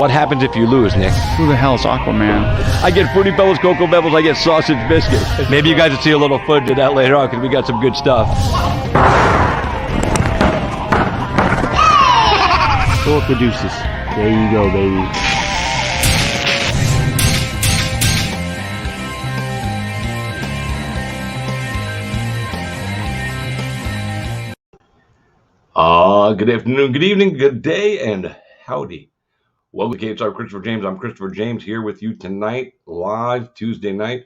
What happens if you lose, Nick? Who the hell is Aquaman? I get Fruity Pebbles, Cocoa Pebbles, I get Sausage Biscuit. Maybe you guys will see a little footage of that later on because we got some good stuff. Thor produces. There you go, baby. Good afternoon, good evening, good day, and howdy. Welcome to KHR Christopher James. I'm Christopher James here with you tonight, live Tuesday night,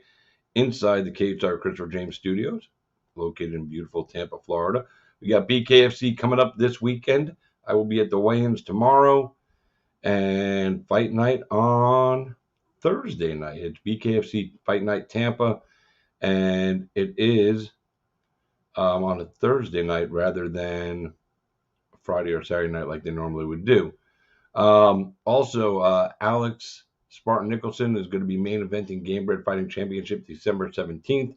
inside the KHR Christopher James studios, located in beautiful Tampa, Florida. We got BKFC coming up this weekend. I will be at the weigh-ins tomorrow, and fight night on Thursday night. It's BKFC Fight Night Tampa, and it is on a Thursday night rather than Friday or Saturday night like they normally would do. Also, Alex Spartan Nicholson is going to be main eventing Gamebred Fighting Championship December 17th.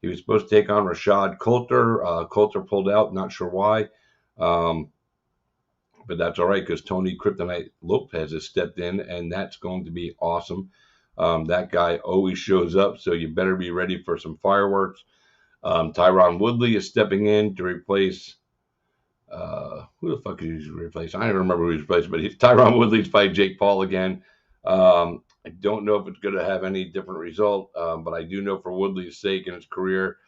He was supposed to take on Rashad Coulter. Coulter pulled out, not sure why. But that's all right because Tony Kryptonite Lopez has stepped in, and that's going to be awesome. That guy always shows up, so you better be ready for some fireworks. Tyron Woodley is stepping in to replace... who the fuck is he replacing? I don't remember who he's replacing, but Tyron Woodley's fighting Jake Paul again. I don't know if it's going to have any different result, but I do know for Woodley's sake and his career,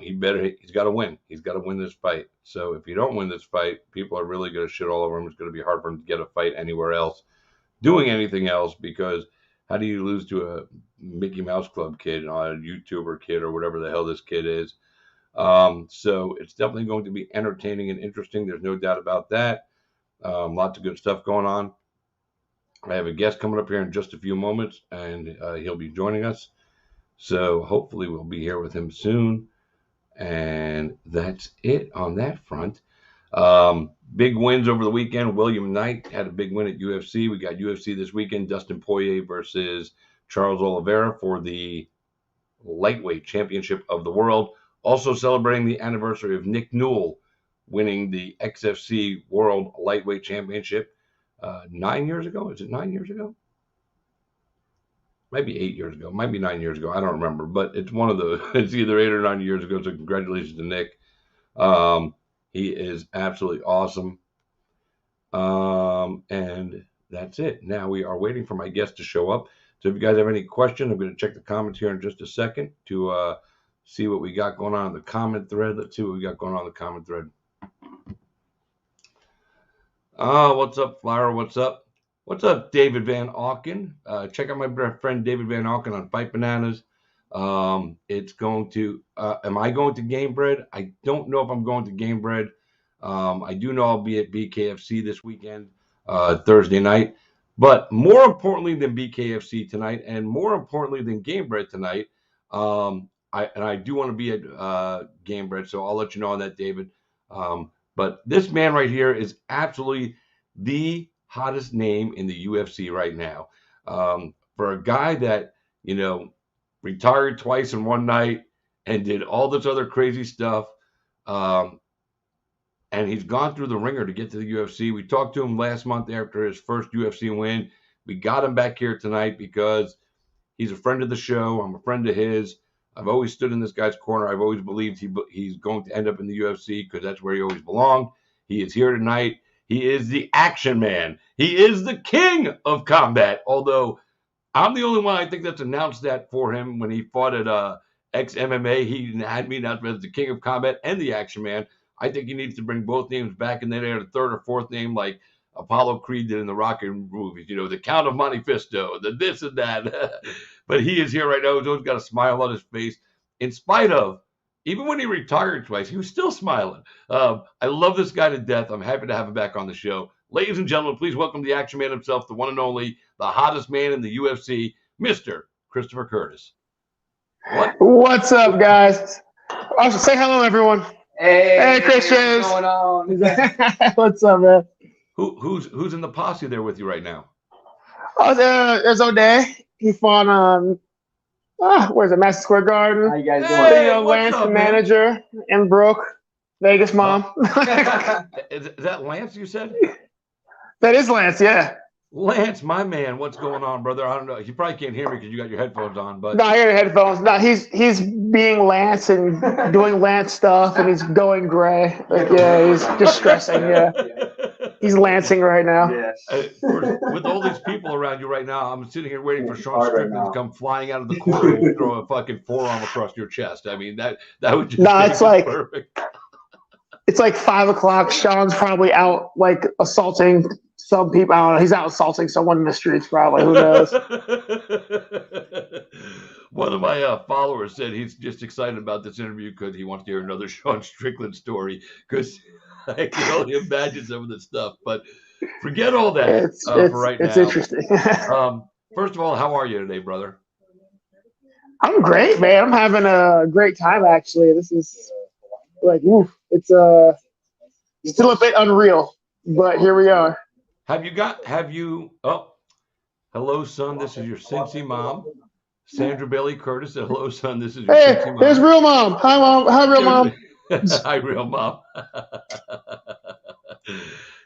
he's got to win. He's got to win this fight. So if you don't win this fight, people are really going to shit all over him. It's going to be hard for him to get a fight anywhere else, doing anything else, because how do you lose to a Mickey Mouse Club kid, a YouTuber kid, or whatever the hell this kid is? So it's definitely going to be entertaining and interesting. There's no doubt about that. Lots of good stuff going on. I have a guest coming up here in just a few moments, and he'll be joining us. So hopefully we'll be here with him soon. And that's it on that front. Big wins over the weekend. William Knight had a big win at UFC. We got UFC this weekend. Dustin Poirier versus Charles Oliveira for the lightweight championship of the world. Also celebrating the anniversary of Nick Newell winning the XFC World Lightweight Championship 9 years ago. Is it 9 years ago? Might be 8 years ago. Might be 9 years ago. I don't remember. But it's one of the, it's either 8 or 9 years ago. So congratulations to Nick. He is absolutely awesome. And that's it. Now we are waiting for my guest to show up. So if you guys have any questions, I'm going to check the comments here in just a second to see what we got going on in the comment thread. Let's see what we got going on in the comment thread. What's up, Flower? What's up? What's up, David Van Auken? Check out my friend David Van Auken on Fight Bananas. It's going to, am I going to Gamebred? I don't know if I'm going to Gamebred. I do know I'll be at BKFC this weekend, Thursday night. But more importantly than BKFC tonight, and more importantly than Gamebred tonight, I do want to be at Gamebred, so I'll let you know on that, David. But this man right here is absolutely the hottest name in the UFC right now. For a guy that, you know, retired twice in one night and did all this other crazy stuff, and he's gone through the ringer to get to the UFC. We talked to him last month after his first UFC win. We got him back here tonight because he's a friend of the show. I'm a friend of his. I've always stood in this guy's corner. I've always believed he's going to end up in the UFC because that's where he always belonged. He is here tonight. He is the action man. He is the king of combat, although I'm the only one I think that's announced that for him when he fought at ex-MMA. He had me announced as the king of combat and the action man. I think he needs to bring both names back and then add a third or fourth name like Apollo Creed did in the Rocky movies, you know, the Count of Monte Cristo, the this and that. But he is here right now. He's always got a smile on his face. In spite of, even when he retired twice, he was still smiling. I love this guy to death. I'm happy to have him back on the show. Ladies and gentlemen, please welcome the action man himself, the one and only, the hottest man in the UFC, Mr. Christopher Curtis. What's up, guys? Say hello, everyone. Hey, Christian. What's going on? What's up, man? Who's in the posse there with you right now? Oh, there's O'Day. He fought where's it? Madison Square Garden. How you guys doing? Hey, Lance, up, the man? manager, and Brooke, Vegas mom. Is that Lance you said? That is Lance, yeah. Lance, my man, what's going on, brother? I don't know. You probably can't hear me because you got your headphones on, but No, I hear the headphones. No, he's being Lance and doing Lance stuff, and he's going gray. Like, yeah, he's just stressing. Yeah, he's lancing right now. With all these people around you right now, I'm sitting here waiting for Sean Strickland to come flying out of the corner and throw a fucking forearm across your chest. I mean, that would just No, make it's it like perfect. it's like 5 o'clock. Sean's probably out like assaulting some people. I don't know. He's out assaulting someone in the streets, probably. Who knows? One of my followers said he's just excited about this interview because he wants to hear another Sean Strickland story because I can only imagine some of the stuff. But forget all that for right it's now. interesting. First of all, how are you today, brother? I'm great, man. I'm having a great time actually. This is like, it's still a bit unreal, but here we are. Oh, hello, son. This is your Cincy mom. Sandra Bailey Curtis said, hello, son. This is your Cincy mom. There's real mom. Hi, mom. Hi, real mom. Hi, real mom.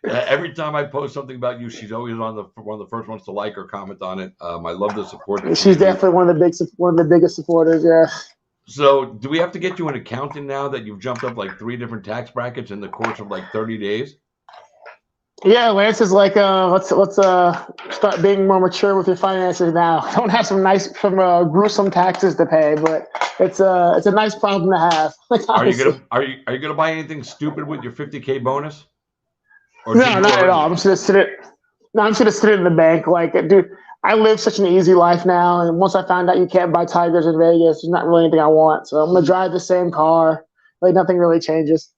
Every time I post something about you, she's always one of the first ones to like or comment on it. I love the support. She's definitely one of the biggest supporters. Yeah. So, do we have to get you an accountant now that you've jumped up like 3 different tax brackets in the course of like 30 days? Yeah, Lance is like, let's start being more mature with your finances now. Don't have some gruesome taxes to pay, but it's a nice problem to have. Like, are you gonna buy anything stupid with your $50K bonus? Or no, not at all. I'm just gonna sit it. No, I'm just gonna sit it in the bank. Like, dude, I live such an easy life now, and once I found out you can't buy tigers in Vegas, there's not really anything I want. So I'm gonna drive the same car. Like, nothing really changes.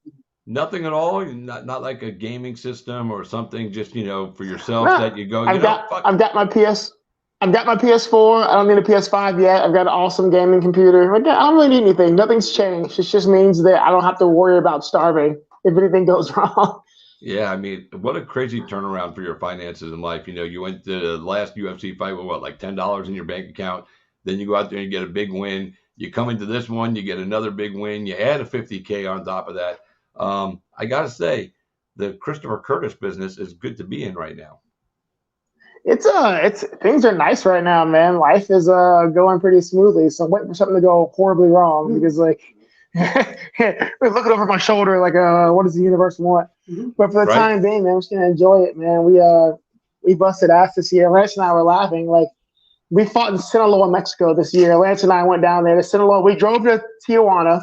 Nothing at all. Not like a gaming system or something. Just for yourself that you go. I've got my PS4. I don't need a PS5 yet. I've got an awesome gaming computer. I don't really need anything. Nothing's changed. It just means that I don't have to worry about starving if anything goes wrong. Yeah, I mean, what a crazy turnaround for your finances in life. You went to the last UFC fight with what, like $10 in your bank account. Then you go out there and you get a big win. You come into this one, you get another big win. You add a $50K on top of that. I got to say, the Christopher Curtis business is good to be in right now. It's things are nice right now, man. Life is going pretty smoothly. So I'm waiting for something to go horribly wrong because like we're looking over my shoulder like what does the universe want? But for the time being, man, I'm just gonna enjoy it, man. We busted ass this year. Lance and I were laughing. Like, we fought in Sinaloa, Mexico this year. Lance and I went down there to Sinaloa. We drove to Tijuana,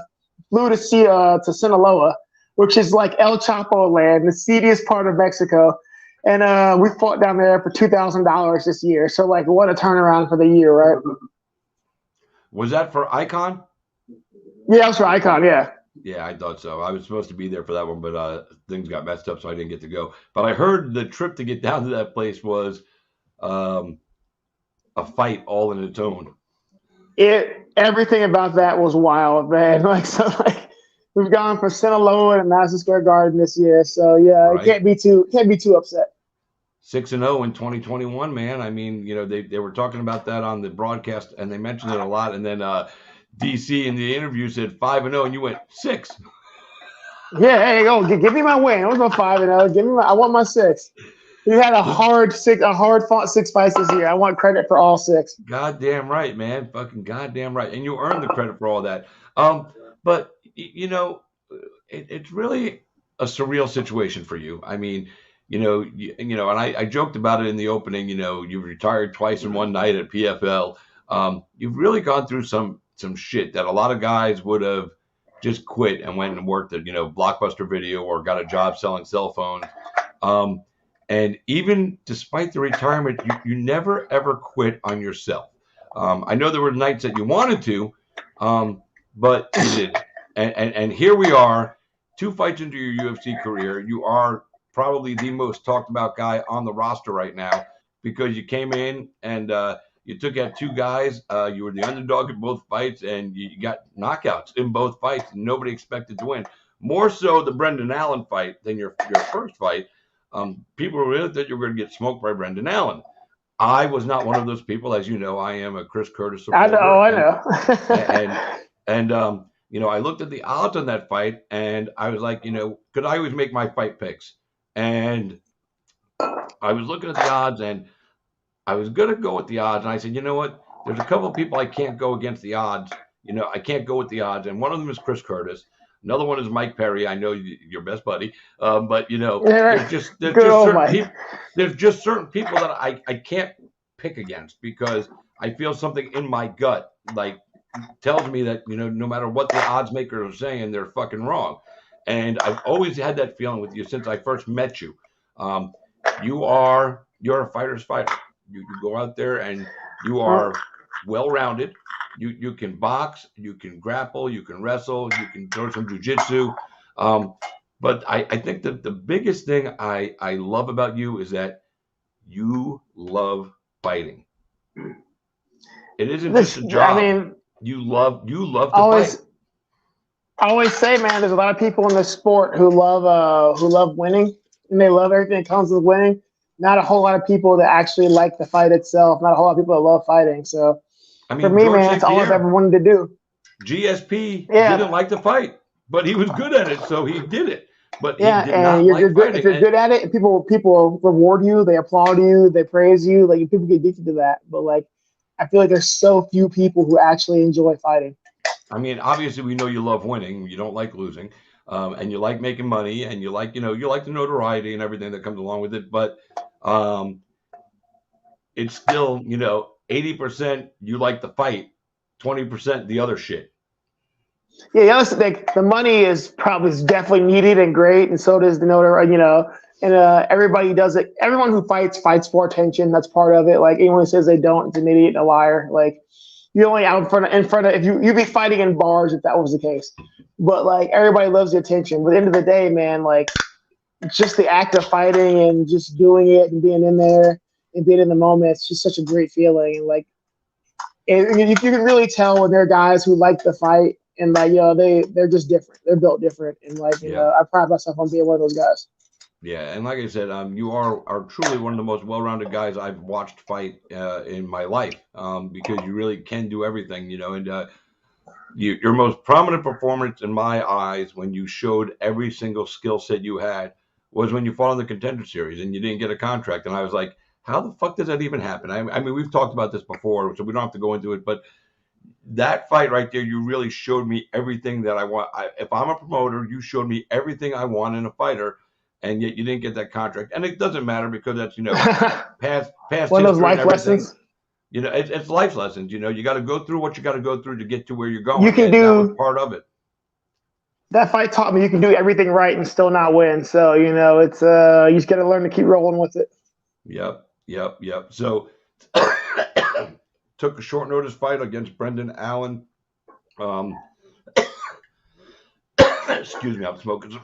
flew to Sinaloa, which is like El Chapo land, the seediest part of Mexico. And we fought down there for $2,000 this year. So, like, what a turnaround for the year, right? Was that for Icon? Yeah, that was for Icon, yeah. Yeah, I thought so. I was supposed to be there for that one, but things got messed up, so I didn't get to go. But I heard the trip to get down to that place was a fight all in its own. Everything about that was wild, man. We've gone from Sinaloa to Madison Square Garden this year, so yeah, right. Can't be too upset. 6-0 in 2021, man. I mean, they were talking about that on the broadcast, and they mentioned it a lot. And then DC in the interview said 5-0, and you went 6. Yeah, there you go. Give me my win. It was no 5-0. I want my 6. We had a hard fought 6 fights this year. I want credit for all 6. Goddamn right, man. Fucking goddamn right. And you earned the credit for all that. But it's really a surreal situation for you. I mean, and I joked about it in the opening. You've retired twice in one night at PFL. You've really gone through some shit that a lot of guys would have just quit and went and worked at Blockbuster Video or got a job selling cell phones. And even despite the retirement, you never ever quit on yourself. I know there were nights that you wanted to, but you didn't. And here we are, 2 fights into your UFC career. You are probably the most talked about guy on the roster right now because you came in and you took out 2 guys. You were the underdog in both fights, and you got knockouts in both fights. And nobody expected to win. More so the Brendan Allen fight than your first fight. People really thought you were going to get smoked by Brendan Allen. I was not one of those people. As you know, I am a Chris Curtis supporter. I know. and I looked at the odds on that fight, and I was like, because I always make my fight picks. And I was looking at the odds, and I was gonna go with the odds, and I said, you know what? There's a couple of people I can't go against the odds. I can't go with the odds, and one of them is Chris Curtis. Another one is Mike Perry. I know your best buddy, but Yeah, there's good just old certain Mike. people. There's just certain people that I can't pick against because I feel something in my gut like tells me that no matter what the odds makers are saying, they're fucking wrong. And I've always had that feeling with you since I first met you. Um, you're a fighter's fighter. You go out there and you are well rounded. You can box, you can grapple, you can wrestle, you can throw some jujitsu. But I think that the biggest thing I love about you is that you love fighting. It isn't just a job. I mean, You love to always fight. I always say, man, there's a lot of people in this sport who love winning, and they love everything that comes with winning. Not a whole lot of people that actually like the fight itself. Not a whole lot of people that love fighting. So I for mean, me, George man, St. it's all I've ever Pierre, wanted to do. GSP didn't Yeah, like to fight, but he was good at it, so he did it. But he yeah, did and not you're like good if fighting. you're good at it. And people reward you, they applaud you, they praise you. Like people get addicted to that. But like, I feel like there's so few people who actually enjoy fighting. I mean, obviously, we know you love winning. You don't like losing, and you like making money, and you like the notoriety and everything that comes along with it. But um, it's still 80% you like the fight, 20% the other shit. Yeah, the other like the money is definitely needed and great, and so does the notoriety. And everybody does it. Everyone who fights for attention. That's part of it. Like anyone who says they don't is an idiot and a liar. Like you only out in front of if you'd be fighting in bars if that was the case. But like everybody loves the attention. But at the end of the day, man, like just the act of fighting and just doing it and being in there and being in the moment, it's just such a great feeling. And like you can really tell when there are guys who like the fight and like they're just different. They're built different, and like Yeah. I pride myself on being one of those guys. Yeah, and like I said, you are truly one of the most well-rounded guys I've watched fight in my life, because you really can do everything, and your most prominent performance in my eyes when you showed every single skill set you had was when you fought on the Contender Series and you didn't get a contract, and I was like, how the fuck does that even happen? I mean, we've talked about this before, so we don't have to go into it, but that fight right there, you really showed me everything that I want. If I'm a promoter, you showed me everything I want in a fighter, and yet you didn't get that contract. And it doesn't matter because that's past One of those history and life everything. lessons. It's life lessons. You got to go through what you got to go through to get to where you're You going, can and that was do part of it. that fight taught me you can do everything right and still not win. So it's you just got to learn to keep rolling with it. Yep. So took a short notice fight against Brendan Allen. Excuse me, I'm smoking some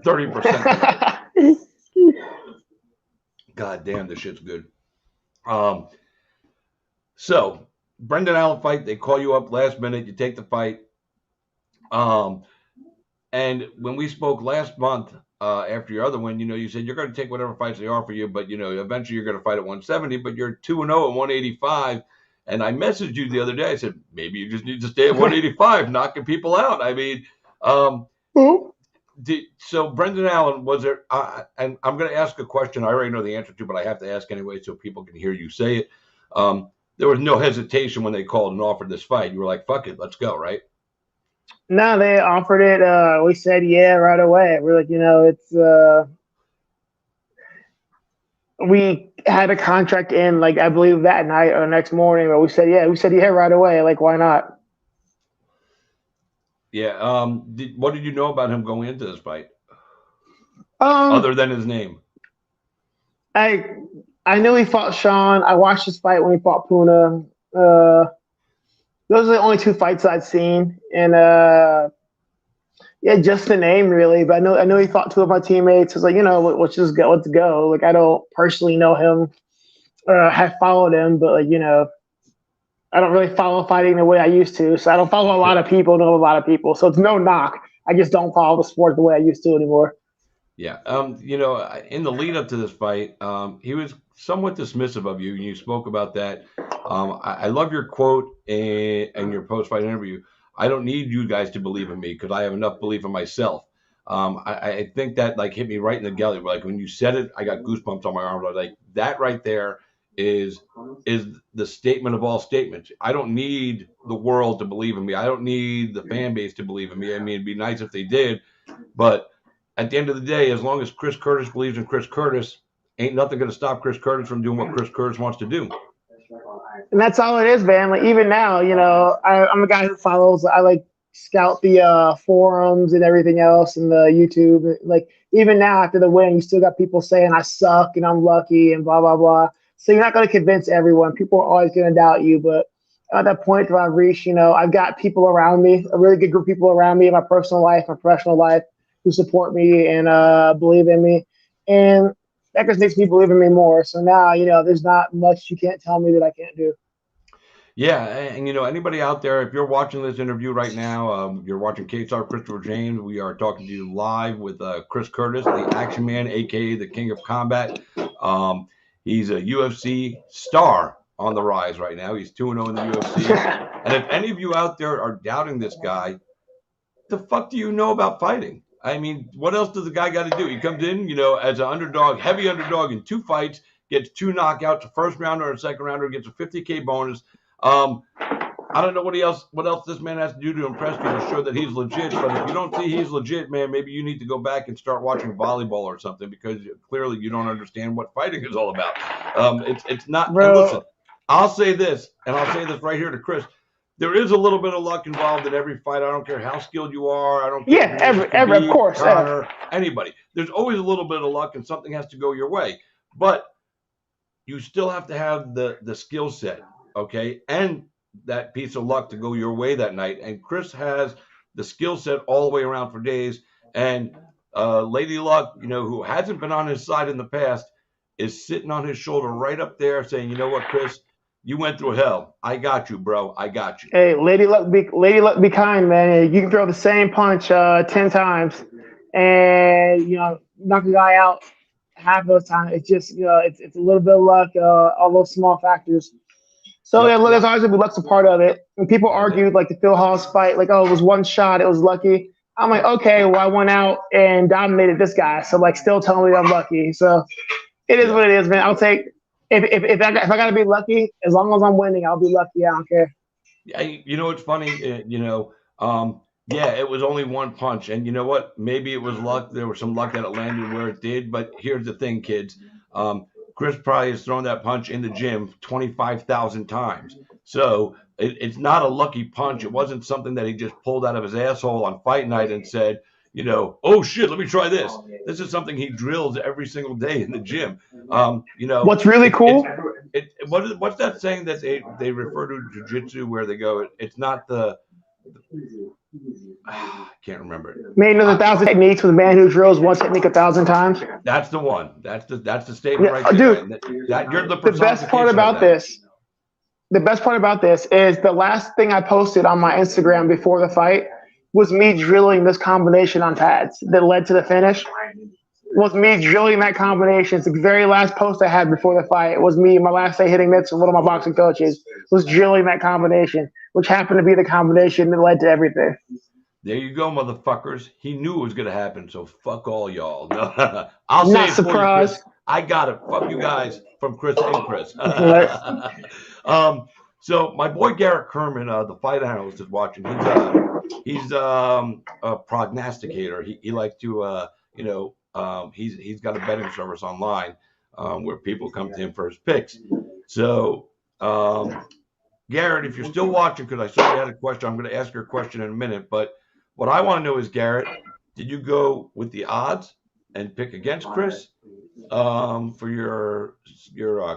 30%. God damn, this shit's good. So Brendan Allen fight, they call you up last minute, you take the fight. And when we spoke last month, after your other win, you said you're going to take whatever fights they offer you, but eventually you're going to fight at 170, but you're 2-0 at 185. And I messaged you the other day. I said, maybe you just need to stay at 185, knocking people out. I mean, so Brendan Allen, was there, and I'm going to ask a question I already know the answer to, but I have to ask anyway so people can hear you say it. There was no hesitation when they called and offered this fight. You were like, fuck it, let's go, right? No, they offered it. We said yeah right away. We're like, it's we had a contract in like I believe that night or next morning, but we said yeah right away. Like why not? Yeah. What did you know about him going into this fight, Um, other than his name? I knew he fought Sean. I watched his fight when he fought Puna. Those are the only two fights I'd seen, and yeah, just the name really. But I know he fought two of my teammates. I was like, let's just go. Let's go. Like I don't personally know him, have followed him, but like I don't really follow fighting the way I used to. So I don't follow a lot of people. Know a lot of people. So it's no knock. I just don't follow the sport the way I used to anymore. Yeah. In the lead up to this fight, he was somewhat dismissive of you, and you spoke about that. I love your quote in your post-fight interview. I don't need you guys to believe in me because I have enough belief in myself. I think that like hit me right in the belly. Like when you said it, I got goosebumps on my arm. I was like, that right there is the statement of all statements. I don't need the world to believe in me. I don't need the fan base to believe in me. I mean, it'd be nice if they did, but at the end of the day, as long as Chris Curtis believes in Chris Curtis, ain't nothing going to stop Chris Curtis from doing what Chris Curtis wants to do. And that's all it is, man. Like even now, I'm a guy who follows. I like scout the forums and everything else and the YouTube. Like even now after the win, you still got people saying I suck and I'm lucky and blah blah blah. So you're not going to convince everyone. People are always going to doubt you. But at that point that I've reached, I've got people around me, a really good group of people around me in my personal life, my professional life, who support me and believe in me. And that just makes me believe in me more. So now, there's not much you can't tell me that I can't do. Yeah, and anybody out there, if you're watching this interview right now, you're watching K-Star Christopher James. We are talking to you live with Chris Curtis, the Action Man, aka the King of Combat. He's a UFC star on the rise right now. He's 2-0 in the UFC. And if any of you out there are doubting this guy, the fuck do you know about fighting? I mean, what else does the guy got to do? He comes in, as an underdog, heavy underdog in 2 fights, gets 2 knockouts, a first rounder and a second rounder, gets a $50K bonus. I don't know what else this man has to do to impress you to show that he's legit. But if you don't see he's legit, man, maybe you need to go back and start watching volleyball or something because clearly you don't understand what fighting is all about. It's not. Bro. And listen, I'll say this, and I'll say this right here to Chris. There is a little bit of luck involved in every fight. I don't care how skilled you are. I don't care. Yeah, every of course. Connor, anybody. There's always a little bit of luck, and something has to go your way. But you still have to have the skill set, okay, and that piece of luck to go your way that night. And Chris has the skill set all the way around for days. And Lady Luck, who hasn't been on his side in the past, is sitting on his shoulder right up there saying, you know what, Chris? You went through hell. I got you, bro. I got you. Hey, Lady Luck, be kind, man. You can throw the same punch 10 times, and knock the guy out half of those times. It's just it's a little bit of luck, all those small factors. So there's always gonna be luck's a part of it. And people argued like the Phil Hawes fight, like, oh, it was one shot, it was lucky. I'm like, okay, well, I went out and dominated this guy, so like, still telling me I'm lucky. So it is what it is, man. I'll take. If I got to be lucky, as long as I'm winning, I'll be lucky. I don't care. Yeah, it's funny. Yeah, it was only one punch, and you know what? Maybe it was luck. There was some luck that it landed where it did. But here's the thing, kids. Chris probably has thrown that punch in the gym 25,000 times. So it's not a lucky punch. It wasn't something that he just pulled out of his asshole on fight night and said, oh shit, let me try this. This is something he drills every single day in the gym. What's really cool? What's that saying that they refer to jiu-jitsu where they go, it's not I can't remember it. Man knows 1,000 techniques with a man who drills one technique 1,000 times. That's the one. That's the statement right there. Dude, you're the best part about this. The best part about this is the last thing I posted on my Instagram before the fight was me drilling this combination on pads that led to the finish. Was me drilling that combination. It's the very last post I had before the fight. It was me, my last day hitting mitts with one of my boxing coaches, was drilling that combination, which happened to be the combination that led to everything. There you go, motherfuckers. He knew it was going to happen, so fuck all y'all. I'll say Not it for you, surprised. Chris. I got it. Fuck you guys from Chris and Chris. So my boy Garrett Kerman, the fight analyst, is watching. He's a prognosticator. He likes to, he's got a betting service online where people come to him for his picks. So, Garrett, if you're still watching, because I saw you had a question, I'm going to ask your question in a minute. But what I want to know is, Garrett, did you go with the odds and pick against Chris for your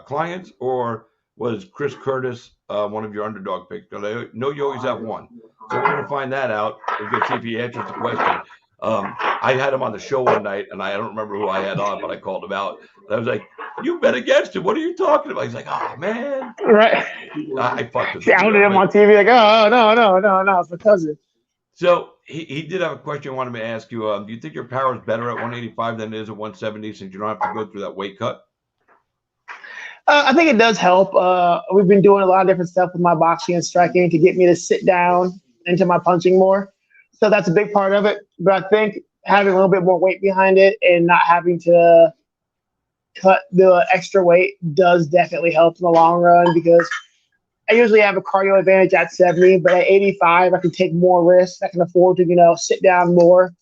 clients, or was Chris Curtis one of your underdog picks? Because I know you always have one. So we're going to find that out. We're going to see if he answers the question. I had him on the show one night, and I don't remember who I had on, but I called him out. And I was like, you bet against him. What are you talking about? He's like, oh, man. Right. I fucked him. See, I wanted him on TV like, oh, no, it's my cousin. So he did have a question I wanted me to ask you. Do you think your power is better at 185 than it is at 170 since you don't have to go through that weight cut? I think it does help. We've been doing a lot of different stuff with my boxing and striking to get me to sit down into my punching more. So that's a big part of it. But I think having a little bit more weight behind it and not having to cut the extra weight does definitely help in the long run because I usually have a cardio advantage at 70, but at 85, I can take more risks. I can afford to, sit down more.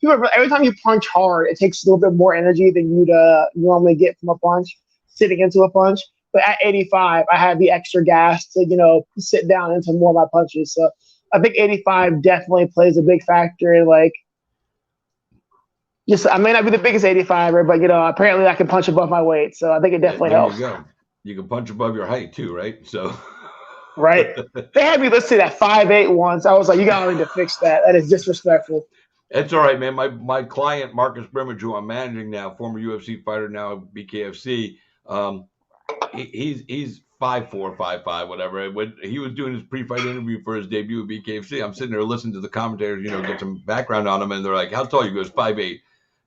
Every time you punch hard, it takes a little bit more energy than you'd normally get from a punch, sitting into a punch. But at 85, I have the extra gas to, sit down into more of my punches. So I think 85 definitely plays a big factor in like, just I may not be the biggest 85er, but apparently I can punch above my weight. So I think it definitely There helps. you go. You can punch above your height too, right? So. Right. They had me listed at 5'8" once. I was like, you gotta need to fix that. That is disrespectful. It's all right, man. My client Marcus Brimage, who I'm managing now, former UFC fighter, now BKFC. He's 5'4", 5'5", whatever. When he was doing his pre-fight interview for his debut at BKFC, I'm sitting there listening to the commentators, get some background on him, and they're like, "How tall are you?" He goes 5'8",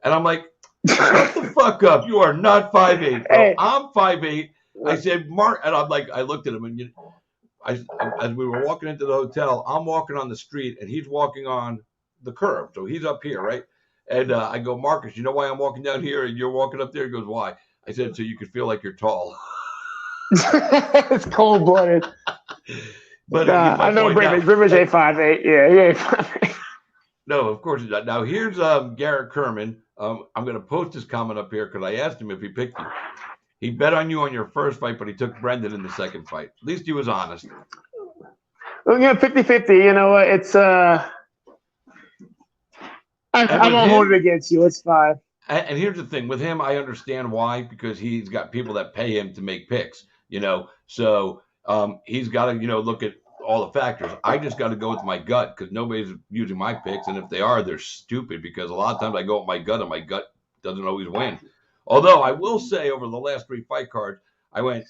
and I'm like, "Shut the fuck up! You are not 5'8", bro. Hey. I'm 5'8". I said, "Mark," and I'm like, I looked at him, and as we were walking into the hotel, I'm walking on the street, and he's walking on the curb, so he's up here, right? And I go, "Marcus, you know why I'm walking down here and you're walking up there?" He goes, "Why?" I said, "So you could feel like you're tall." It's cold blooded. But I know Brimage ain't 5'8". Yeah, he ain't 5'8". No, of course not. Now here's Garrett Kerman. I'm going to post his comment up here because I asked him if he picked you. He bet on you on your first fight, but he took Brendan in the second fight. At least he was honest. Well, 50-50. You know what? It's I won't hold it against you. It's fine. And here's the thing with him, I understand why, because he's got people that pay him to make picks. So he's got to look at all the factors. I just got to go with my gut because nobody's using my picks, and if they are, they're stupid because a lot of times I go with my gut, and my gut doesn't always win. Although I will say, over the last 3 fight cards, I went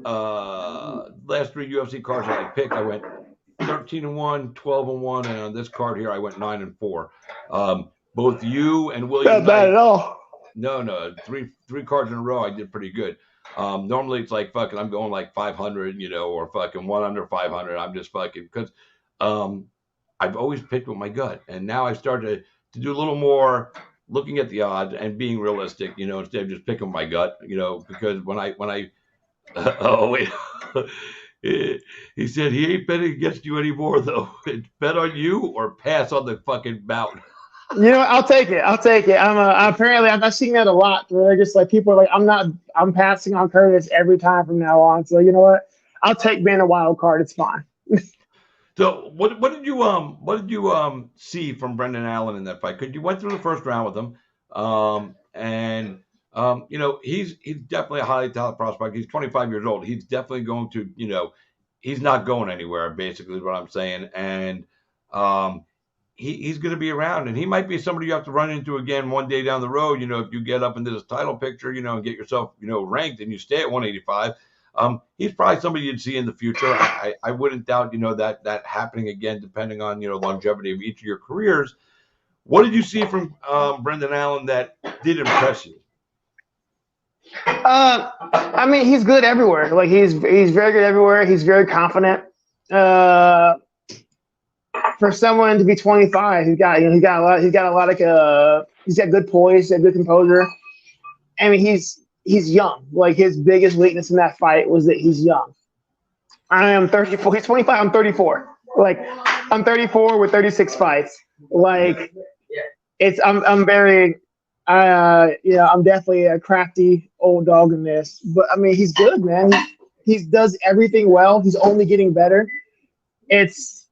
last 3 UFC cards that I picked, I went 13-1, 12-1, and on this card here, I went 9-4. Both you and William Not bad Knight, at all. No, three cards in a row, I did pretty good. Normally it's like fucking, I'm going like 500, or fucking 1 under 500. I'm just fucking because I've always picked with my gut, and now I started to do a little more looking at the odds and being realistic, instead of just picking my gut, because when I oh wait. He said he ain't betting against you anymore though. It's bet on you or pass on the fucking bout. I'll take it. Apparently I've seen that a lot where they're just like people are like, I'm passing on Curtis every time from now on. So you know what? I'll take being a wild card. It's fine. So what did you see from Brendan Allen in that fight? Because you went through the first round with him, and he's definitely a highly talented prospect. He's 25 years old. He's definitely going to he's not going anywhere. Basically, is what I'm saying, and he's going to be around, and he might be somebody you have to run into again one day down the road. If you get up into this title picture, and get yourself ranked, and you stay at 185. He's probably somebody you'd see in the future. I wouldn't doubt, that happening again, depending on, longevity of each of your careers. What did you see from Brendan Allen that did impress you? I mean, he's good everywhere. Like he's very good everywhere. He's very confident. For someone to be 25, he's got good poise, he's got good composure. I mean, he's young. Like his biggest weakness in that fight was that he's young. I am 34. He's 25. I'm 34. Like I'm 34 with 36 fights. Like I'm definitely a crafty old dog in this. But I mean, he's good, man. He does everything well. He's only getting better. It's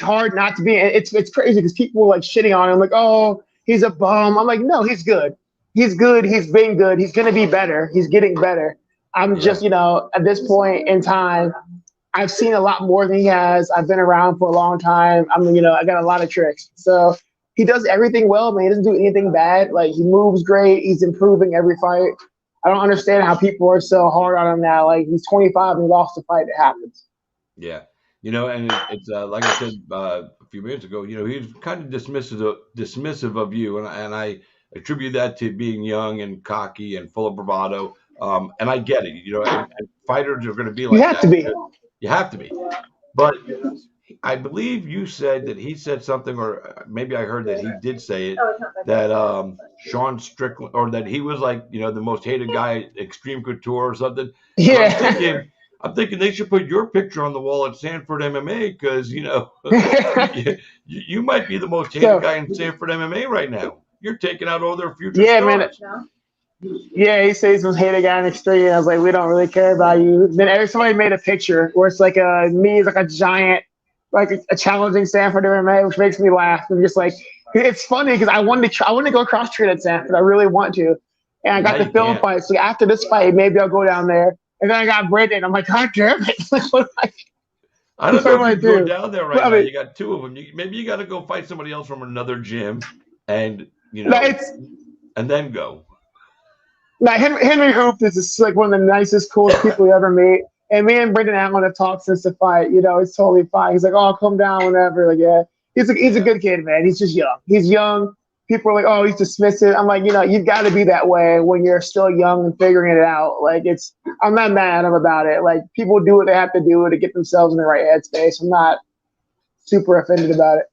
hard not to be. It's crazy because people were like shitting on him, like, oh, he's a bum. I'm like, no, he's good. He's good. He's been good. He's going to be better. He's getting better. I'm just, at this point in time, I've seen a lot more than he has. I've been around for a long time. I mean, I got a lot of tricks. So he does everything well, man. He doesn't do anything bad. Like he moves great. He's improving every fight. I don't understand how people are so hard on him now. Like he's 25 and he lost a fight. It happens. Yeah. And it's like I said a few minutes ago, he's kind of dismissive of you. And I attribute that to being young and cocky and full of bravado. And I get it, and fighters are going to be like that. You have to be. You have to be. But I believe you said that he said something, or maybe I heard that he did say it, that Sean Strickland, or that he was like, the most hated guy at Extreme Couture or something. And Yeah. I'm thinking they should put your picture on the wall at Sanford MMA because, you might be the most hated So guy in Sanford MMA right now. You're taking out all their future yeah, man. stars. Yeah, he says he was hated guy in Extreme. And I was like, we don't really care about you. Then somebody made a picture where it's like me as like a giant, like a challenging Sanford MMA, which makes me laugh. I'm just like, it's funny because I wanted to go cross train at Sanford. I really want to, and I got Now the you film can't. fight. So after this fight, maybe I'll go down there. And then I got Brandon. I'm like, God damn it! Like, I don't what know am if I you can go do? down there But right I now. mean, You got two of them. Maybe you got to go fight somebody else from another gym, and no, it's and then go. like Henry Hoop is just like one of the nicest, coolest people you ever meet. And me and Brendan Allen have talked since the fight. It's totally fine. He's like, "Oh, come down whenever." Like, yeah, he's a Yeah. good kid, man. He's just young. He's young. People are like, "Oh, he's dismissive." I'm like, you've got to be that way when you're still young and figuring it out. Like, I'm not mad at him about it. Like, people do what they have to do to get themselves in the right headspace. I'm not super offended about it.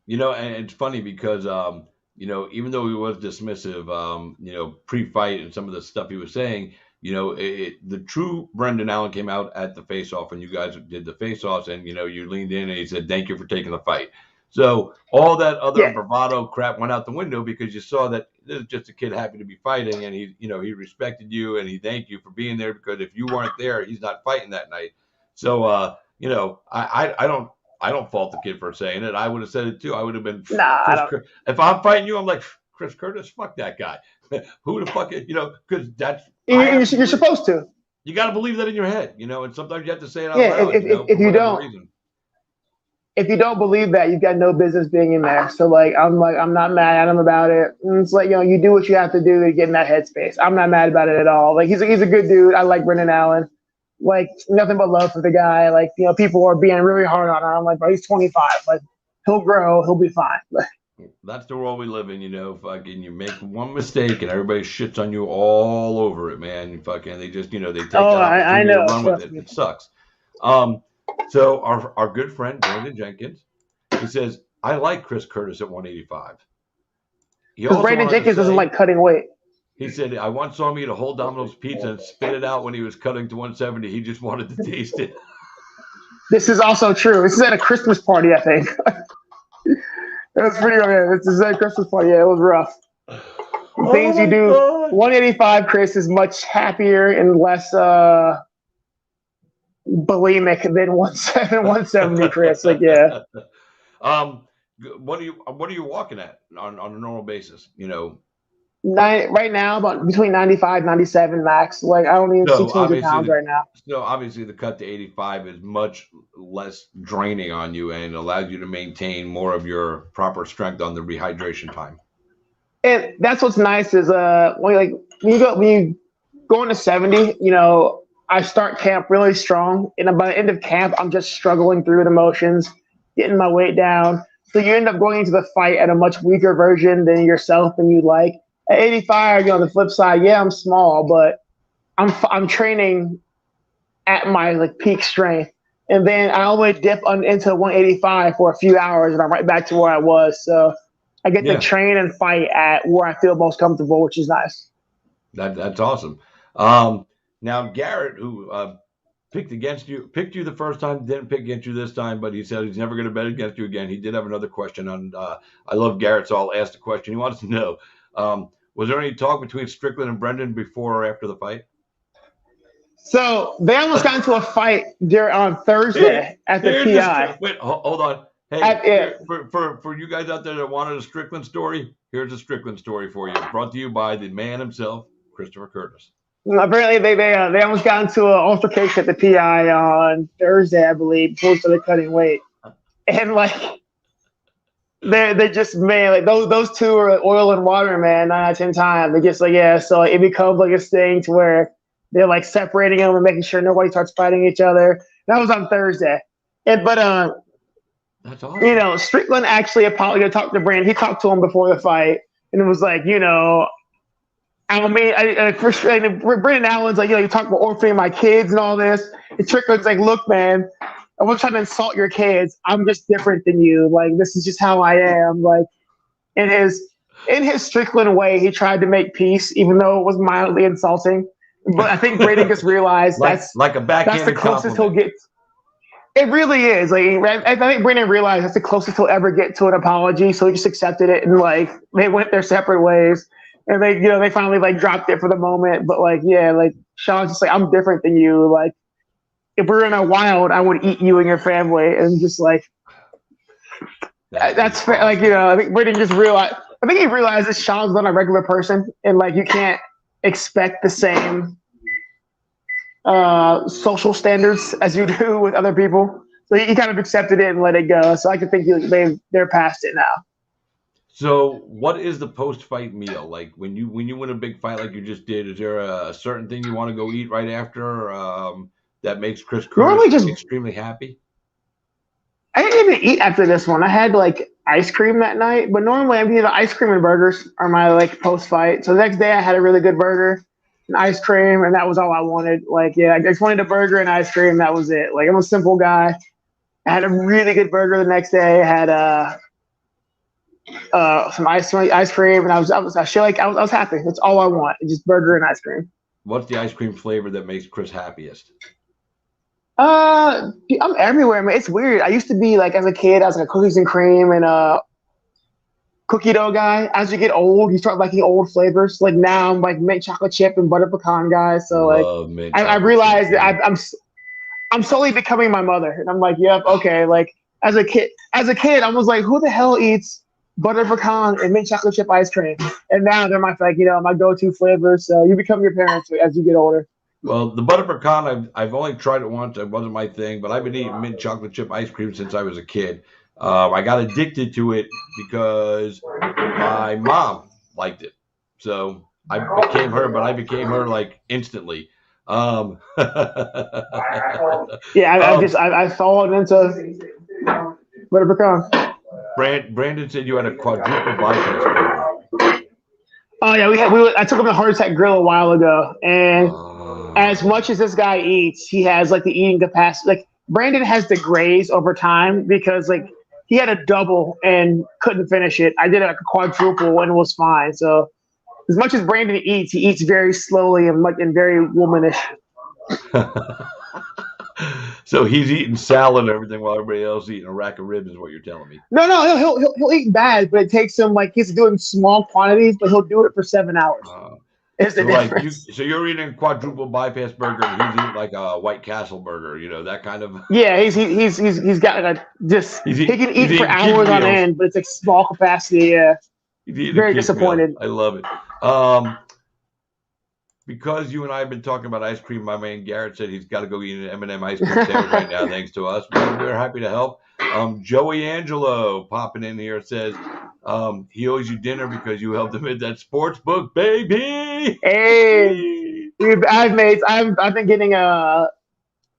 And it's funny because even though he was dismissive, pre-fight and some of the stuff he was saying, the true Brendan Allen came out at the face-off, and you guys did the face-offs, and you leaned in and he said, "Thank you for taking the fight." So all that other Yeah. bravado crap went out the window because you saw that this is just a kid happy to be fighting, and he respected you and he thanked you for being there because if you weren't there, he's not fighting that night. So I don't fault the kid for saying it. I would have said it too. I would have been Nah, I Chris. don't. If I'm fighting you, I'm like Chris Curtis. Fuck that guy. Who the fuck? Because that's I You're have to believe. supposed to. You got to believe that in your head, and sometimes you have to say it out Yeah. loud, If for you whatever don't, reason. if you don't believe that, you've got no business being in there. So I'm not mad at him about it. And it's like, you do what you have to do to get in that headspace. I'm not mad about it at all. Like, he's a good dude. I like Brendan Allen. Like, nothing but love for the guy. Like, people are being really hard on him. I'm like, bro, he's 25. Like, he'll grow. He'll be fine. That's the world we live in, Fucking, you make one mistake and everybody shits on you all over it, man. Fucking, they just, they take Oh, that I opportunity to know. run with Trust it. me. It sucks. So our good friend Brandon Jenkins, he says, "I like Chris Curtis at 185." He Because also Brandon wanted to Jenkins doesn't say, like cutting weight. he said, "I once saw him eat a whole Domino's pizza and spit it out when he was cutting to 170. He just wanted to taste it." This is also true. This is at a Christmas party, I think. It was pretty. Yeah, this is at a Christmas party. Yeah, it was rough. The Oh things you my do. God. 185, Chris, is much happier and less bulimic than 170, Chris. Like, yeah. um, what are you walking at on a normal basis? Right now, about between 95, 97 max. Like, I don't even see So 200 obviously pounds the right now. so obviously the cut to 85 is much less draining on you and allows you to maintain more of your proper strength on the rehydration time. And that's what's nice is when you go into 70, I start camp really strong, and by the end of camp, I'm just struggling through the motions, getting my weight down. So you end up going into the fight at a much weaker version than yourself than you like. At 85, on the flip side, yeah, I'm small, but I'm training at my like peak strength, and then I only dip into 185 for a few hours, and I'm right back to where I was. So I get to Yeah, train and fight at where I feel most comfortable, which is nice. that's awesome. Now Garrett, who picked you the first time, didn't pick against you this time, but he said he's never going to bet against you again. He did have another question on. I love Garrett, so I'll ask the question. He wants to know: was there any talk between Strickland and Brendan before or after the fight? So they almost got into a fight on Thursday at the PI. Wait, hold on. Hey, for you guys out there that wanted a Strickland story, here's a Strickland story for you, brought to you by the man himself, Christopher Curtis. Apparently, they almost got into an altercation at the PI on Thursday, I believe, before they cutting weight, and like they just, man, like those two are like oil and water, man. 9 out of 10 times, they just like, yeah. So it becomes like a thing to where they're like separating them and making sure nobody starts fighting each other. That was on Thursday, but That's awesome. Strickland actually apologized, talked to Brandon. He talked to him before the fight, and it was like, I mean, Brandon Allen's like, you talk about orphaning my kids and all this. And Strickland's like, look, man, I wasn't trying to insult your kids. I'm just different than you. Like, this is just how I am. Like, in his Strickland way, he tried to make peace, even though it was mildly insulting. But I think Braden just realized like a that's the backhanded closest he'll compliment. get. It really is. Like, I think Brandon realized that's the closest he'll ever get to an apology, so he just accepted it, and like they went their separate ways, and they finally like dropped it for the moment. But like, yeah, like Sean's just like, I'm different than you. Like, if we were in a wild, I would eat you and your family, and just like that's fair. Like, I think Brandon just realized. I think he realizes Sean's not a regular person, and like you can't expect the same social standards as you do with other people. So he kind of accepted it and let it go. So I can think they're past it now. So, what is the post-fight meal like when you win a big fight like you just did? Is there a certain thing you want to go eat right after that makes Chris Normally, Curtis just extremely happy? I didn't even eat after this one. I had like ice cream that night, but normally I'm the ice cream and burgers are my like post fight. So the next day I had a really good burger and ice cream, and that was all I wanted. Like, yeah, I just wanted a burger and ice cream. That was it. Like, I'm a simple guy. I had a really good burger the next day. I had some ice cream, and I was happy. That's all I want. Just burger and ice cream. What's the ice cream flavor that makes Chris happiest? I'm everywhere, man. It's weird. I used to be like as a kid, I was like a cookies and cream and cookie dough guy. As you get old, you start liking old flavors. Like now, I'm like mint chocolate chip and butter pecan guy. So like, Love mint I chocolate realized chip. that I'm slowly becoming my mother, and I'm like, yep, okay. Like as a kid, I was like, who the hell eats butter pecan and mint chocolate chip ice cream? And now they're my go-to flavors. So you become your parents as you get older. Well, the butter pecan, I've only tried it once. It wasn't my thing, but I've been eating mint chocolate chip ice cream since I was a kid. I got addicted to it because my mom liked it. So I became her, but I became her like instantly. Yeah, I followed into butter pecan. Brandon said you had a quadruple bypass burger. Oh yeah, I took him to Heart Attack Grill a while ago, and as much as this guy eats, he has like the eating capacity. Like Brandon has to graze over time because like he had a double and couldn't finish it. I did like a quadruple and it was fine. So as much as Brandon eats, he eats very slowly and very womanish. So he's eating salad and everything while everybody else is eating a rack of ribs, is what you're telling me. No, he'll eat bad, but it takes him like he's doing small quantities, but he'll do it for 7 hours. Is the difference? So you're eating a quadruple bypass burger, and he's eating like a White Castle burger, that kind of. Yeah, he's got like he can eat for hours on end, but it's like small capacity. Yeah, very disappointed. Meal. I love it. Because you and I have been talking about ice cream, my man Garrett said he's got to go eat an M&M ice cream sandwich right now, thanks to us. We're happy to help. Joey Angelo popping in here says he owes you dinner because you helped him at that sports book, baby. Hey, I've been getting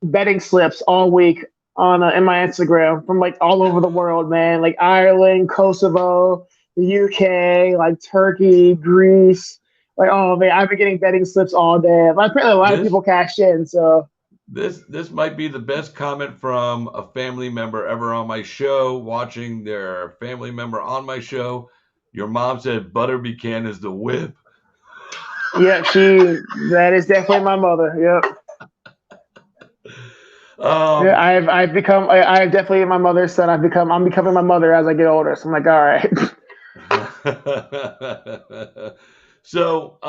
betting slips all week on in my Instagram from like all over the world, man. Like Ireland, Kosovo, the UK, like Turkey, Greece. Like, oh man, I've been getting betting slips all day. But apparently a lot of people cashed in, so this might be the best comment from a family member ever on my show, watching their family member on my show. Your mom said butter pecan is the whip. Yeah, that is definitely my mother. Yep. Yeah, I've definitely my mother's son. I'm becoming my mother as I get older. So I'm like, all right. So,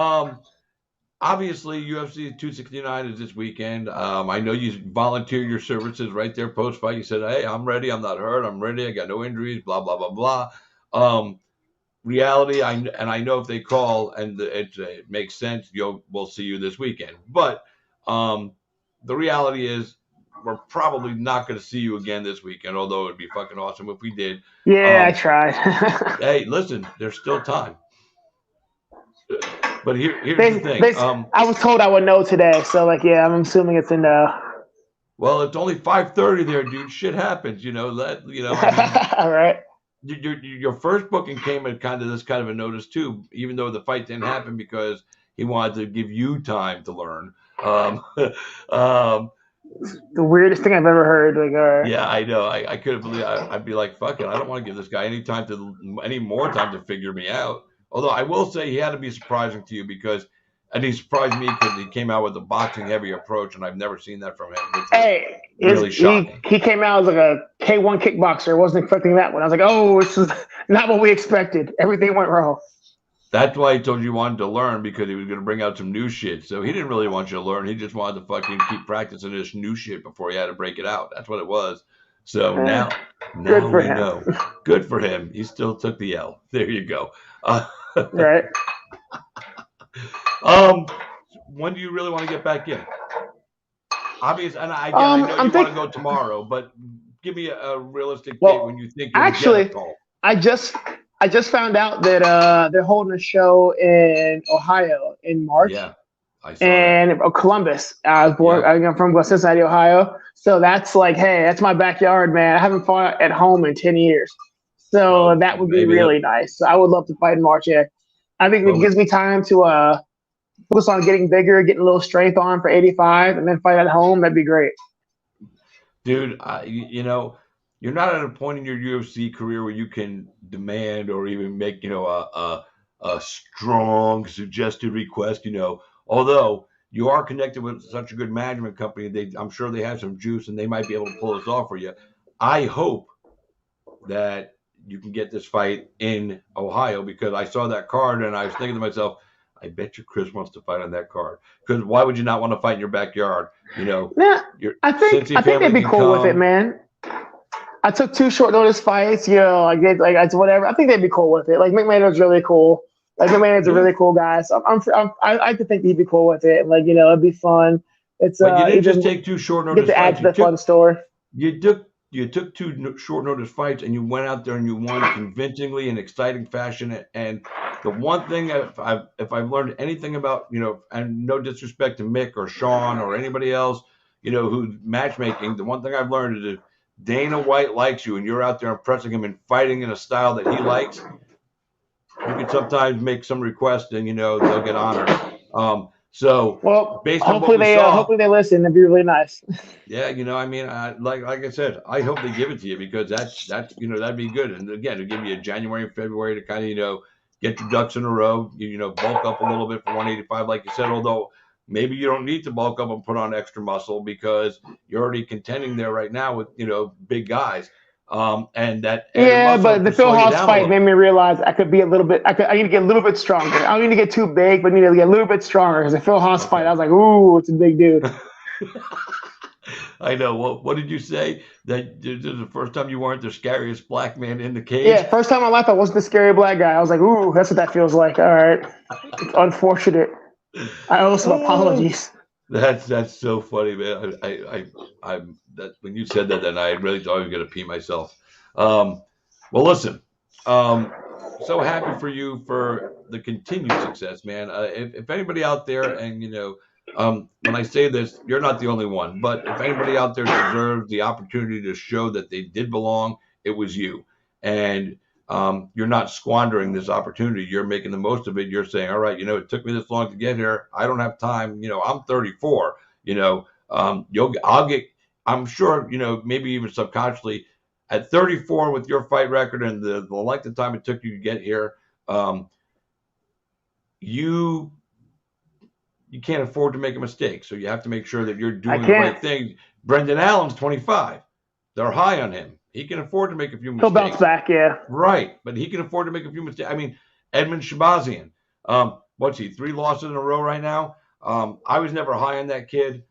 obviously, UFC 269 is this weekend. I know you volunteered your services right there post-fight. You said, hey, I'm ready. I'm not hurt. I'm ready. I got no injuries, blah, blah, blah, blah. Reality, I know if they call and it makes sense, we'll see you this weekend. But the reality is we're probably not going to see you again this weekend, although it would be fucking awesome if we did. Yeah, I tried. Hey, listen, there's still time. But here's the thing. I was told I would know today, so like, yeah, I'm assuming it's a no. Well, it's only 5:30 there, dude. Shit happens, All right. Your first booking came at kind of a notice too, even though the fight didn't happen because he wanted to give you time to learn. The weirdest thing I've ever heard. Like, Yeah, I know. I couldn't believe. I'd be like, fuck it. I don't want to give this guy any more time to figure me out. Although I will say he had to be surprising to you and he surprised me because he came out with a boxing heavy approach, and I've never seen that from him, which was hey, really shocking. he came out as like a K1 kickboxer. Wasn't expecting that one. I was like, oh, this is not what we expected. Everything went wrong. That's why he told you he wanted to learn, because he was going to bring out some new shit. So he didn't really want you to learn. He just wanted to fucking keep practicing this new shit before he had to break it out. That's what it was. So now Good for we him. know. Good for him. He still took the L. There you go. Right. When do you really want to get back in? Obviously, and I know I'm you want to go tomorrow, but give me a realistic Well, date when you think you'll actually, get a call. I just found out that they're holding a show in Ohio in March. Yeah, I saw And Columbus. I was born. Yeah. I'm from Cincinnati, Ohio. So that's like, hey, that's my backyard, man. I haven't fought at home in 10 years. So Well, that would be maybe really nice. So I would love to fight in March. Yeah, I think it Well, gives me time to focus on getting bigger, getting a little strength on for 85, and then fight at home. That'd be great. dude, you're not at a point in your UFC career where you can demand or even make, a strong suggested request. Although you are connected with such a good management company, I'm sure they have some juice and they might be able to pull this off for you. I hope that you can get this fight in Ohio, because I saw that card and I was thinking to myself, I bet you Chris wants to fight on that card. Because why would you not want to fight in your backyard? Nah, Your I think Cincy I think family they'd be can cool with it, come. man. I took 2 short notice fights, like it's whatever. I think they'd be cool with it. Like McMahon's really cool. Like McMahon's a Yeah, really cool guy, so I could think he'd be cool with it. Like it'd be fun. It's but you didn't just even take two short get notice to add fights. to the fun story. You took two short notice fights, and you went out there and you won convincingly in exciting fashion. And the one thing, if I've learned anything about, and no disrespect to Mick or Sean or anybody else, who's matchmaking, the one thing I've learned is if Dana White likes you and you're out there impressing him and fighting in a style that he likes, you can sometimes make some requests and they'll get honored. So Well, based on what we saw, hopefully they listen. It'd be really nice. yeah, like I said, I hope they give it to you, because that's that'd be good. And again, to give you a January and February to kind of get your ducks in a row, bulk up a little bit for 185, like you said. Although maybe you don't need to bulk up and put on extra muscle, because you're already contending there right now with big guys. And that added Yeah, muscle but the could Phil slow you Hobbs down a fight made little. me realize I could be a little bit. I need to get a little bit stronger. I don't need to get too big, but I need to get a little bit stronger. Because the Phil Hobbs fight, I was like, ooh, it's a big dude. I know. What did you say? That this is the first time you weren't the scariest black man in the cage? Yeah, first time in my life I wasn't the scary black guy. I was like, ooh, that's what that feels like. All right, it's unfortunate. I owe some apologies. That's so funny, man. I'm that when you said that, then I really thought I was gonna pee myself. Well, listen. So happy for you for the continued success, man. If anybody out there, and when I say this, you're not the only one, but if anybody out there deserves the opportunity to show that they did belong, it was you. And you're not squandering this opportunity. You're making the most of it. You're saying, all right, it took me this long to get here. I don't have time. I'm 34. I'm sure, maybe even subconsciously, at 34 with your fight record and the length of time it took you to get here, you can't afford to make a mistake. So you have to make sure that you're doing the right thing. Brendan Allen's 25. They're high on him. He can afford to make a few mistakes. He'll bounce back, yeah. Right, but he can afford to make a few mistakes. I mean, Edmund Shabazian, what's he, 3 losses in a row right now? I was never high on that kid.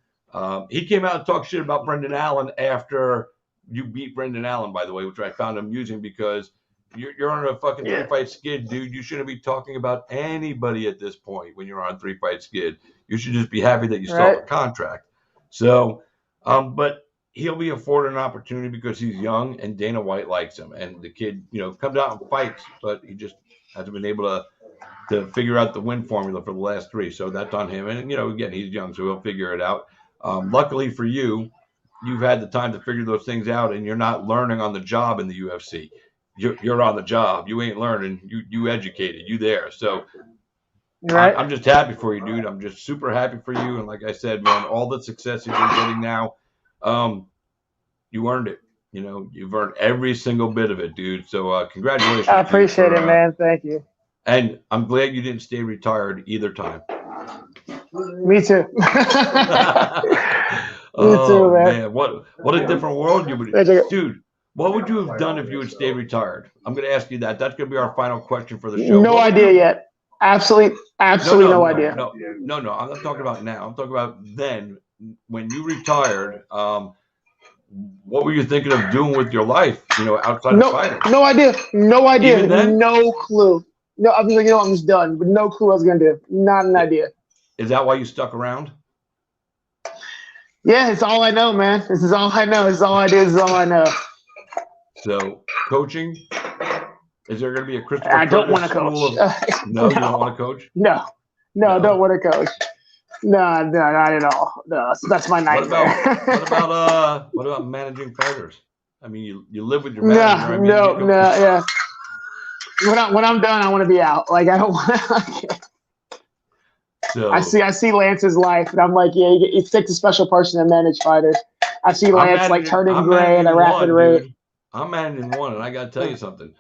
He came out and talked shit about Brendan Allen after you beat Brendan Allen, by the way, which I found amusing, because you're on a fucking 3-fight skid, dude. You shouldn't be talking about anybody at this point when you're on a 3-fight skid. You should just be happy that you still have a contract. So, but he'll be afforded an opportunity because he's young and Dana White likes him. And the kid, comes out and fights, but he just hasn't been able to figure out the win formula for the last 3. So that's on him. And, again, he's young, so he'll figure it out. Luckily for you, you've had the time to figure those things out, and you're not learning on the job in the UFC. You're on the job. You ain't learning. You educated. You there. So I'm just happy for you, dude. I'm just super happy for you. And like I said, man, all the success you've been getting now, You earned it. You know, you've earned every single bit of it, dude. So congratulations I to you appreciate for, it, man. Thank you. and I'm glad you didn't stay retired either time. Me too. Me too, Oh man. man, what a different world you would, Thank you. dude. What would you have done if you had stayed retired? I'm going to ask you that. That's going to be our final question for the show. No What would idea you? yet. Absolutely no idea. No. I'm not talking about now. I'm talking about then when you retired. What were you thinking of doing with your life? You know, outside of fighting. No idea. No idea. Even then, No clue. No, I was like, I'm just done. But no clue what I was gonna do. Not an idea. Is that why you stuck around? Yeah, it's all I know, man. This is all I know. This is all I do. This is all I know. So coaching. Is there going to be a Christopher I don't want Curtis to school coach. of? No, you don't want to coach. No, I don't want to coach. No, not at all. No, that's my nightmare. What about managing fighters? I mean, you live with your manager. Yeah. When I'm done, I want to be out. Like I don't want. So I see Lance's life, and I'm like, yeah, it takes a special person to manage fighters. I see Lance like turning gray at a rapid rate. Dude. I'm managing one, and I got to tell you something.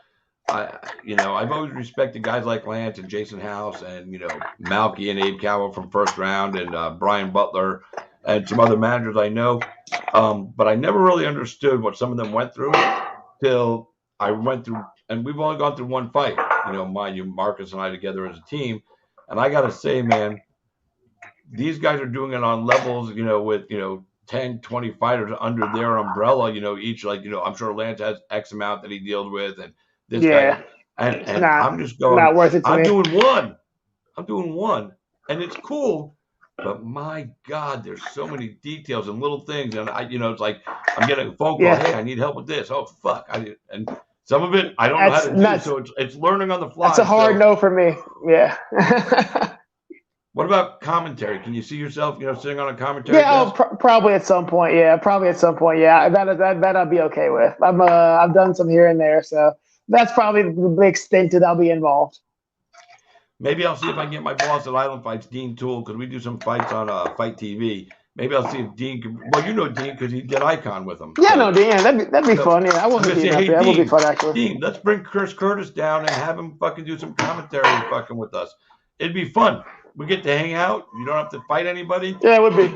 I've always respected guys like Lance and Jason House and, Malky and Abe Cowell from First Round and Brian Butler and some other managers I know. But I never really understood what some of them went through till I went through, and we've only gone through one fight, mind you, Marcus and I together as a team. And I got to say, man, these guys are doing it on levels, with, 10, 20 fighters under their umbrella, each, I'm sure Lance has X amount that he deals with, and this guy, and I'm just going, not worth it to me. I'm doing one, and it's cool, but my God, there's so many details and little things, and it's like I'm getting a phone call, hey, I need help with this, oh fuck, and some of it I don't know how to do, so it's learning on the fly. That's a hard no for me. Yeah. What about commentary? Can you see yourself, sitting on a commentary? Yeah, probably at some point. Yeah, that I'll be okay with. I've done some here and there, so that's probably the extent that I'll be involved. Maybe I'll see if I can get my boss at Island Fights, Dean Toole, because we do some fights on Fight TV. Maybe I'll see if Dean can. Well, you know Dean because he did Icon with him. Yeah, so, no, Dean, that'd be fun. Yeah, I wasn't Dean up there. That would be fun, actually. Dean, let's bring Chris Curtis down and have him fucking do some commentary fucking with us. It'd be fun. We get to hang out. You don't have to fight anybody. Yeah, it would be.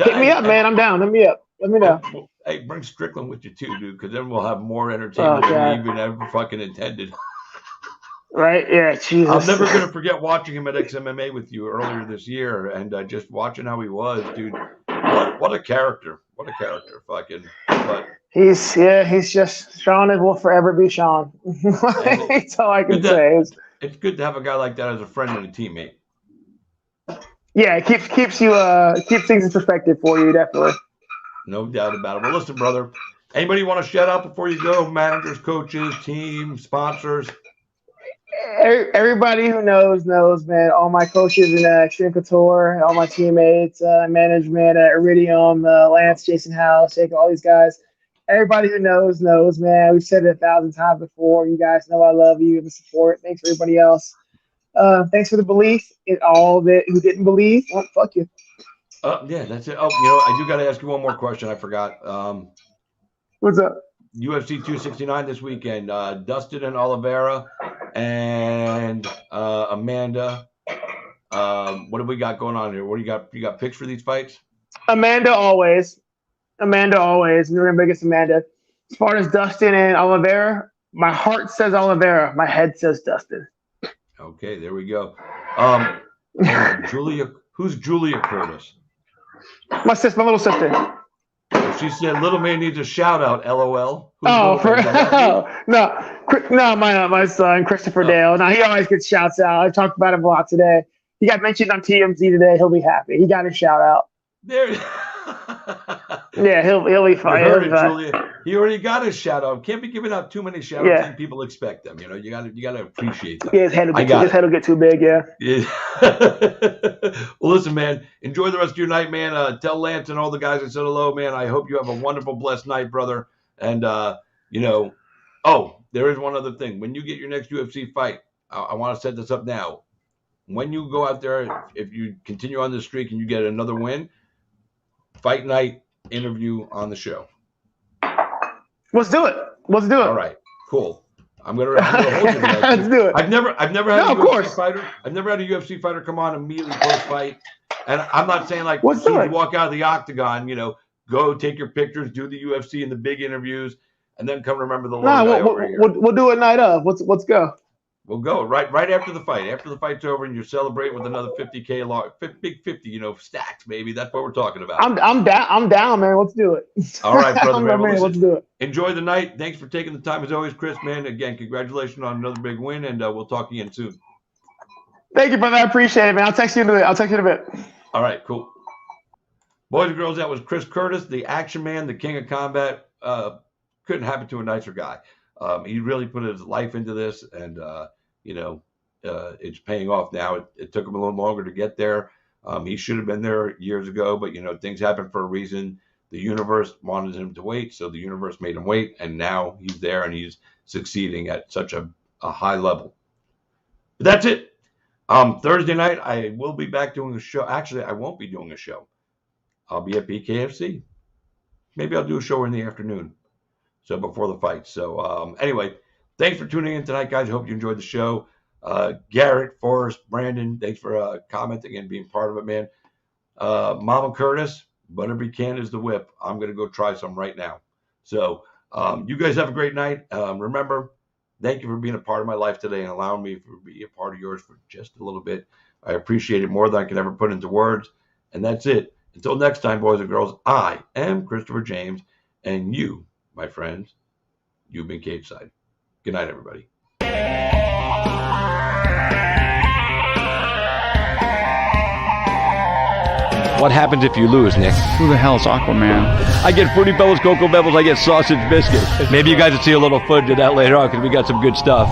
Hit me up, man. I'm down. Hit me up. Let me know. Hey, bring Strickland with you too, dude, because then we'll have more entertainment than we even ever fucking intended. Right? Yeah, Jesus. I'm never going to forget watching him at XMMA with you earlier this year and just watching how he was, dude. What a character. What a character. Fucking. But he's just, Sean will forever be Sean. That's all I can say. It's good to have a guy like that as a friend and a teammate. Yeah, it keeps things in perspective for you, definitely. No doubt about it. Well, listen, brother, anybody want to shout out before you go? Managers, coaches, team, sponsors? Everybody who knows, man. All my coaches in Extreme Couture, all my teammates, management at Iridium, Lance, Jason House, all these guys. Everybody who knows, man. We've said it 1,000 times before. You guys know I love you and the support. Thanks for everybody else. Thanks for the belief in all that who didn't believe. Well, fuck you. Yeah, that's it. Oh, I do got to ask you one more question. I forgot. What's up? UFC 269 this weekend. Dustin and Oliveira and Amanda. What do we got going on here? What do you got? You got picks for these fights? Amanda always. We're gonna make it Amanda. As far as Dustin and Oliveira, my heart says Oliveira. My head says Dustin. Okay, there we go. Julia, who's Julia Curtis? My little sister. She said, "Little man needs a shout out." LOL. No, my son Christopher Dale. Now he always gets shouts out. I talked about him a lot today. He got mentioned on TMZ today. He'll be happy. He got his shout out. There. Yeah, he'll be fine. Julia. He already got his shout out. Can't be giving out too many shout outs and people expect them. You gotta appreciate them. Yeah, his head will get too big, yeah. Well, listen, man, enjoy the rest of your night, man. Tell Lance and all the guys that said hello, man. I hope you have a wonderful, blessed night, brother. And there is one other thing. When you get your next UFC fight, I want to set this up now. When you go out there, if you continue on this streak and you get another win, fight night, interview on the show? Let's do it. Let's do it. All right, cool. I'm gonna hold you to that. Let's do it. I've never had No, a of UFC course. fighter. I've never had a UFC fighter come on immediately post fight. And I'm not saying like Let's as soon do as it. you walk out of the octagon, you know, go take your pictures, do the UFC and the big interviews, and then come remember the little No, guy over here. we'll do it night of. Let's go. We'll go right after the fight. After the fight's over and you're celebrating with another 50K big 50, you know, stacks, baby. That's what we're talking about. I'm down, man. Let's do it. All right, brother, man. Well, Let's do it. Enjoy the night. Thanks for taking the time as always, Chris, man. Again, congratulations on another big win, and we'll talk again soon. Thank you, brother. I appreciate it, man. I'll text you in a bit. All right, cool. Boys and girls, that was Chris Curtis, the action man, the king of combat. Couldn't happen to a nicer guy. He really put his life into this, and you know, it's paying off now. It took him a little longer to get there. He should have been there years ago, but you know, things happen for a reason. The universe wanted him to wait, so the universe made him wait, and now he's there and he's succeeding at such a high level. But that's it. Thursday night, I will be back doing a show. Actually, I won't be doing a show. I'll be at BKFC. Maybe I'll do a show in the afternoon, so before the fight. So anyway, thanks for tuning in tonight, guys. Hope you enjoyed the show. Garrett, Forrest, Brandon, thanks for commenting and being part of it, man. Mama Curtis, butter pecan is the whip. I'm going to go try some right now. So you guys have a great night. Remember, thank you for being a part of my life today and allowing me to be a part of yours for just a little bit. I appreciate it more than I can ever put into words. And that's it. Until next time, boys and girls, I am Christopher James, and you, my friends, you've been Cage Side. Good night, everybody. What happens if you lose, Nick? Who the hell's Aquaman? I get Fruity Pebbles, Cocoa Pebbles, I get sausage biscuits. Maybe you guys will see a little footage of that later on because we got some good stuff.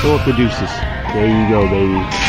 Thor produces. There you go, baby.